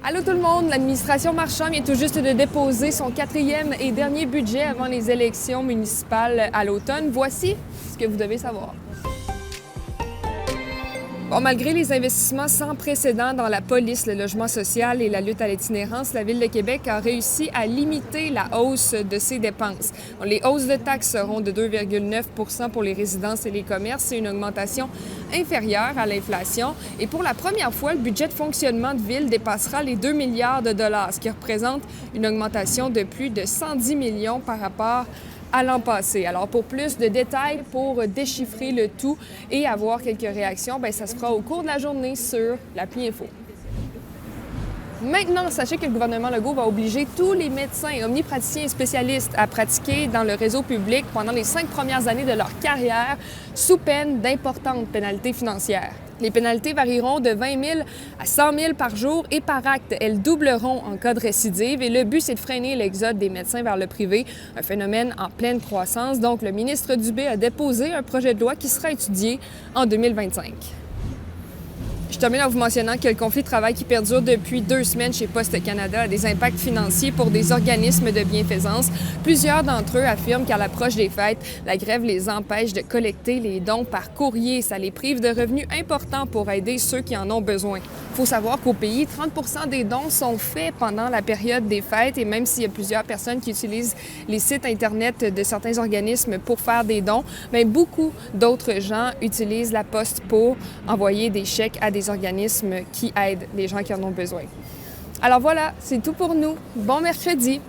Allô tout le monde, l'administration Marchand vient tout juste de déposer son 4e et dernier budget avant les élections municipales à l'automne. Voici ce que vous devez savoir. Bon, malgré les investissements sans précédent dans la police, le logement social et la lutte à l'itinérance, la Ville de Québec a réussi à limiter la hausse de ses dépenses. Bon, les hausses de taxes seront de 2,9 % pour les résidences et les commerces. C'est une augmentation inférieure à l'inflation. Et pour la première fois, le budget de fonctionnement de Ville dépassera les 2 milliards de dollars, ce qui représente une augmentation de plus de 110 millions par rapport à l'an passé. Alors, pour plus de détails, pour déchiffrer le tout et avoir quelques réactions, bien, ça se fera au cours de la journée sur l'appli Info. Maintenant, sachez que le gouvernement Legault va obliger tous les médecins, omnipraticiens et spécialistes à pratiquer dans le réseau public pendant les 5 premières années de leur carrière sous peine d'importantes pénalités financières. Les pénalités varieront de 20 000 à 100 000 par jour et par acte. Elles doubleront en cas de récidive et le but, c'est de freiner l'exode des médecins vers le privé, un phénomène en pleine croissance. Donc, le ministre Dubé a déposé un projet de loi qui sera étudié en 2025. Je termine en vous mentionnant que le conflit de travail qui perdure depuis 2 semaines chez Poste Canada a des impacts financiers pour des organismes de bienfaisance. Plusieurs d'entre eux affirment qu'à l'approche des fêtes, la grève les empêche de collecter les dons par courrier. Ça les prive de revenus importants pour aider ceux qui en ont besoin. Il faut savoir qu'au pays, 30 % des dons sont faits pendant la période des fêtes et même s'il y a plusieurs personnes qui utilisent les sites Internet de certains organismes pour faire des dons, bien, beaucoup d'autres gens utilisent la poste pour envoyer des chèques à des organismes qui aident les gens qui en ont besoin. Alors voilà, c'est tout pour nous. Bon mercredi!